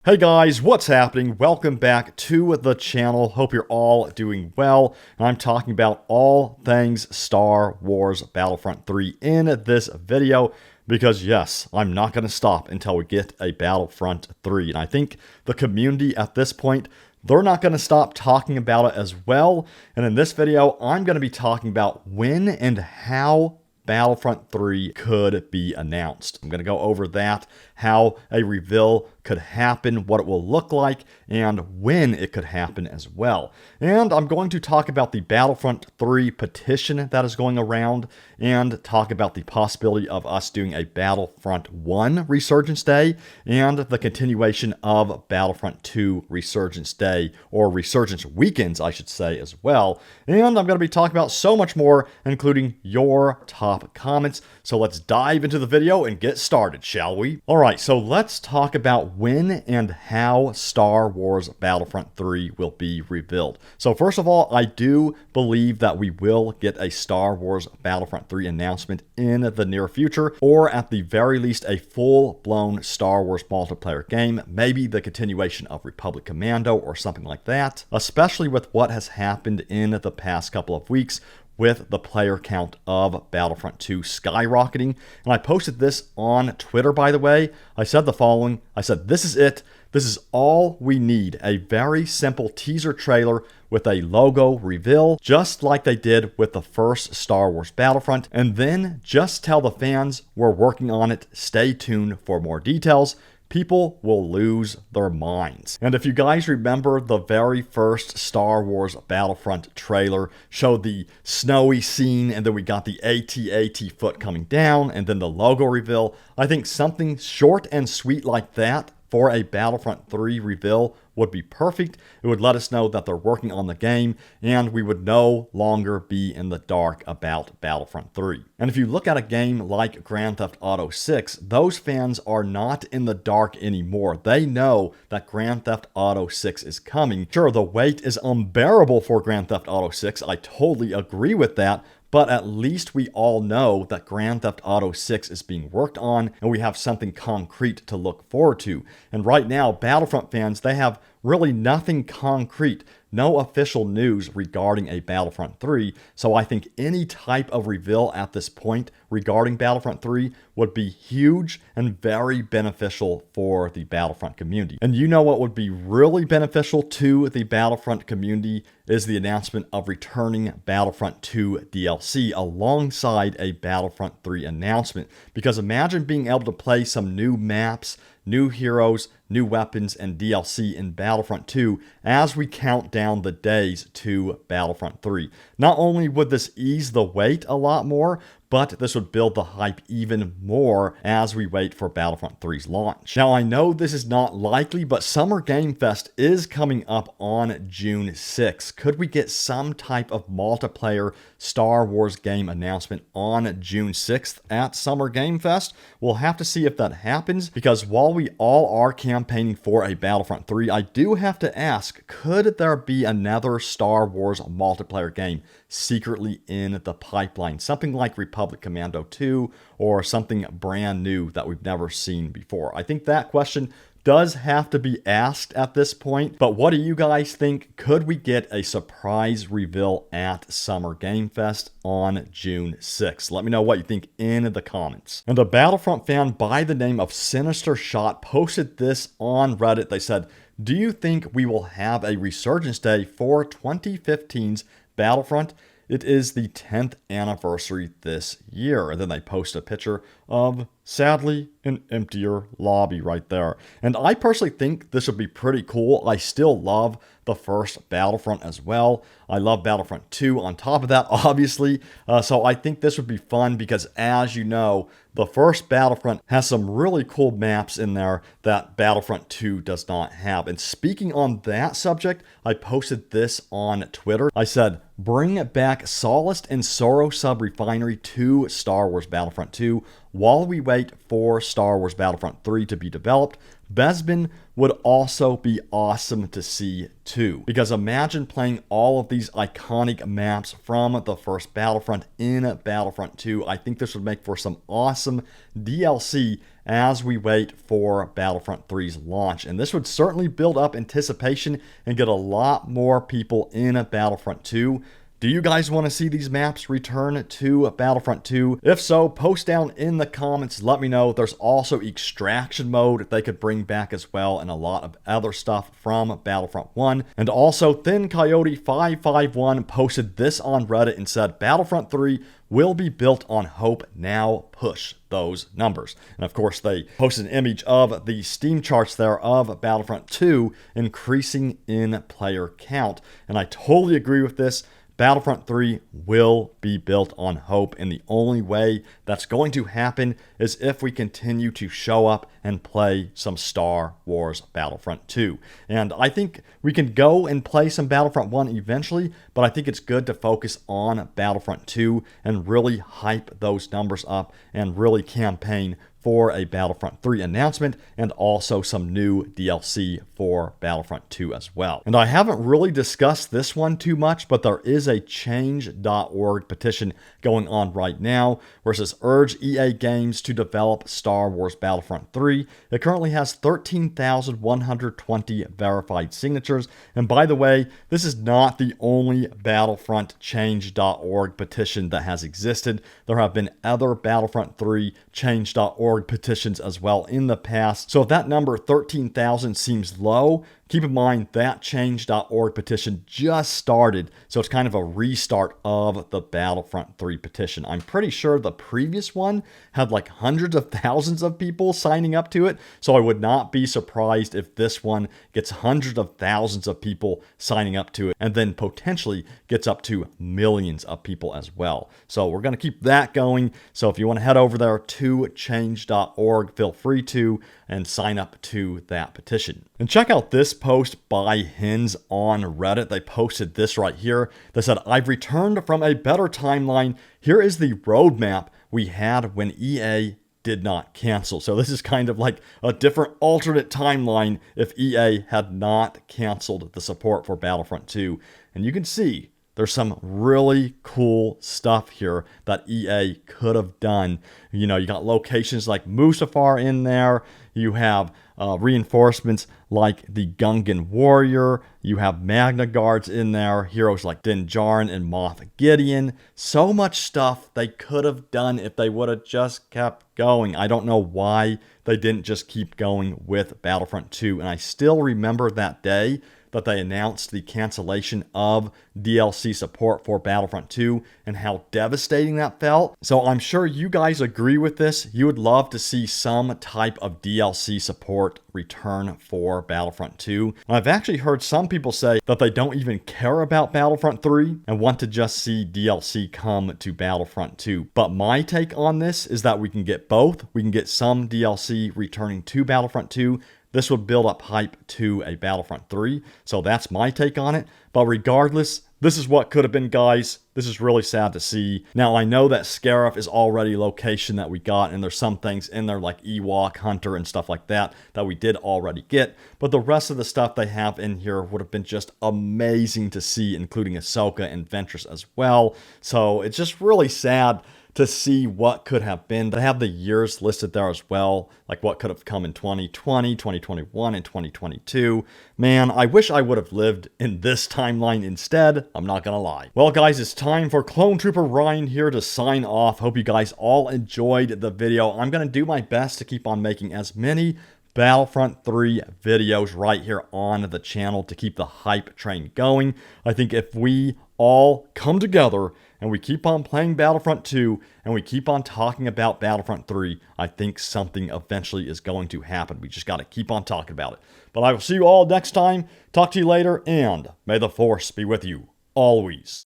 Hey guys, what's happening? Welcome back to the channel. Hope you're all doing well. And I'm talking about all things Star Wars Battlefront 3 in this video because yes, I'm not going to stop until we get a Battlefront 3. And I think the community at this point, they're not going to stop talking about it as well. And in this video, I'm going to be talking about when and how Battlefront 3 could be announced. I'm going to go over that, how a reveal could happen, what it will look like, and when it could happen as well. And I'm going to talk about the Battlefront 3 petition that is going around and talk about the possibility of us doing a Battlefront 1 Resurgence Day and the continuation of Battlefront 2 Resurgence Day, or Resurgence Weekends, I should say, as well. And I'm going to be talking about so much more, including your top comments. So let's dive into the video and get started, shall we? All right, so let's talk about when and how Star Wars Battlefront 3 will be revealed. So first of all, I do believe that we will get a Star Wars Battlefront 3 announcement in the near future, or at the very least a full-blown Star Wars multiplayer game, maybe the continuation of Republic Commando or something like that, especially with what has happened in the past couple of weeks with the player count of Battlefront 2 skyrocketing. And I posted this on Twitter, by the way. I said the following. I said, this is it. This is all we need. A very simple teaser trailer with a logo reveal, just like they did with the first Star Wars Battlefront. And then just tell the fans we're working on it. Stay tuned for more details. People will lose their minds. And if you guys remember, the very first Star Wars Battlefront trailer showed the snowy scene, and then we got the AT-AT foot coming down, and then the logo reveal. I think something short and sweet like that for a Battlefront 3 reveal would be perfect. It would let us know that they're working on the game, and we would no longer be in the dark about Battlefront 3. And if you look at a game like Grand Theft Auto 6, those fans are not in the dark anymore. They know that Grand Theft Auto 6 is coming. Sure, the wait is unbearable for Grand Theft Auto 6. I totally agree with that. But at least we all know that Grand Theft Auto 6 is being worked on, and we have something concrete to look forward to. And right now, Battlefront fans, they have really nothing concrete, no official news regarding a Battlefront 3. So I think any type of reveal at this point regarding Battlefront 3 would be huge and very beneficial for the Battlefront community. And you know what would be really beneficial to the Battlefront community is the announcement of returning Battlefront 2 DLC alongside a Battlefront 3 announcement. Because imagine being able to play some new maps, new heroes, new weapons, and DLC in Battlefront 2 as we count down the days to Battlefront 3. Not only would this ease the wait a lot more, but this would build the hype even more as we wait for Battlefront 3's launch. Now, I know this is not likely, but Summer Game Fest is coming up on June 6th. Could we get some type of multiplayer Star Wars game announcement on June 6th at Summer Game Fest? We'll have to see if that happens, because while we all are campaigning for a Battlefront 3, I do have to ask, could there be another Star Wars multiplayer game secretly in the pipeline? Something like Republic Commando 2 or something brand new that we've never seen before. I think that question does have to be asked at this point, but what do you guys think? Could we get a surprise reveal at Summer Game Fest on June 6th? Let me know what you think in the comments. And a Battlefront fan by the name of Sinister Shot posted this on Reddit. They said, do you think we will have a Resurgence Day for 2015's Battlefront? It is the 10th anniversary this year. And then they post a picture of, sadly, an emptier lobby right there. And I personally think this would be pretty cool. I still love the first Battlefront as well. I love Battlefront 2 on top of that, obviously. So I think this would be fun because, as you know, the first Battlefront has some really cool maps in there that Battlefront 2 does not have. And speaking on that subject, I posted this on Twitter. I said, bring back Solace and Sorrow Sub-Refinery to Star Wars Battlefront 2 while we wait for Star Wars Battlefront 3 to be developed. Bespin would also be awesome to see too, because imagine playing all of these iconic maps from the first Battlefront in Battlefront 2. I think this would make for some awesome DLC as we wait for Battlefront 3's launch. And this would certainly build up anticipation and get a lot more people in Battlefront 2. Do you guys want to see these maps return to Battlefront 2? If so, post down in the comments. Let me know. There's also extraction mode they could bring back as well, and a lot of other stuff from Battlefront 1. And also, Thin Coyote 551 posted this on Reddit and said, Battlefront 3 will be built on hope. Now push those numbers. And of course, they posted an image of the Steam charts there of Battlefront 2 increasing in player count. And I totally agree with this. Battlefront 3 will be built on hope, and the only way that's going to happen is if we continue to show up and play some Star Wars Battlefront 2. And I think we can go and play some Battlefront 1 eventually, but I think it's good to focus on Battlefront 2 and really hype those numbers up and really campaign for a Battlefront 3 announcement and also some new DLC for Battlefront 2 as well. And I haven't really discussed this one too much, but there is a change.org petition going on right now where it says urge EA Games to develop Star Wars Battlefront 3. It currently has 13,120 verified signatures. And by the way, this is not the only Battlefront change.org petition that has existed. There have been other Battlefront 3 change.org petitions as well in the past. So if that number 13,000 seems low, keep in mind that change.org petition just started, so it's kind of a restart of the Battlefront 3 petition. I'm pretty sure the previous one had like hundreds of thousands of people signing up to it, so I would not be surprised if this one gets hundreds of thousands of people signing up to it and then potentially gets up to millions of people as well. So we're going to keep that going. So if you want to head over there to change.org, feel free to and sign up to that petition. And check out this post by Hins on Reddit. They posted this right here. They said, I've returned from a better timeline. Here is the roadmap we had when EA did not cancel. So this is kind of like a different alternate timeline if EA had not canceled the support for Battlefront 2. And you can see there's some really cool stuff here that EA could have done. You know, you got locations like Mustafar in there. You have reinforcements like the Gungan Warrior. You have Magna Guards in there. Heroes like Din Djarin and Moff Gideon. So much stuff they could have done if they would have just kept going. I don't know why they didn't just keep going with Battlefront 2. And I still remember that day that they announced the cancellation of DLC support for Battlefront 2 and how devastating that felt. So I'm sure you guys agree with this. You would love to see some type of DLC support return for Battlefront 2. And I've actually heard some people say that they don't even care about Battlefront 3 and want to just see DLC come to Battlefront 2. But my take on this is that we can get both. We can get some DLC returning to Battlefront 2. This would build up hype to a Battlefront 3. So that's my take on it. But regardless, this is what could have been, guys. This is really sad to see. Now, I know that Scarif is already a location that we got, and there's some things in there like Ewok, Hunter, and stuff like that that we did already get. But the rest of the stuff they have in here would have been just amazing to see, including Ahsoka and Ventress as well. So it's just really sad to see what could have been. They have the years listed there as well, like what could have come in 2020, 2021, and 2022. Man, I wish I would have lived in this timeline instead. I'm not gonna lie. Well, guys, it's time for Clone Trooper Ryan here to sign off. Hope you guys all enjoyed the video. I'm gonna do my best to keep on making as many Battlefront 3 videos right here on the channel to keep the hype train going. I think if we all come together and we keep on playing Battlefront 2 and we keep on talking about Battlefront 3, I think something eventually is going to happen. We just got to keep on talking about it. But I will see you all next time. Talk to you later, and may the Force be with you always.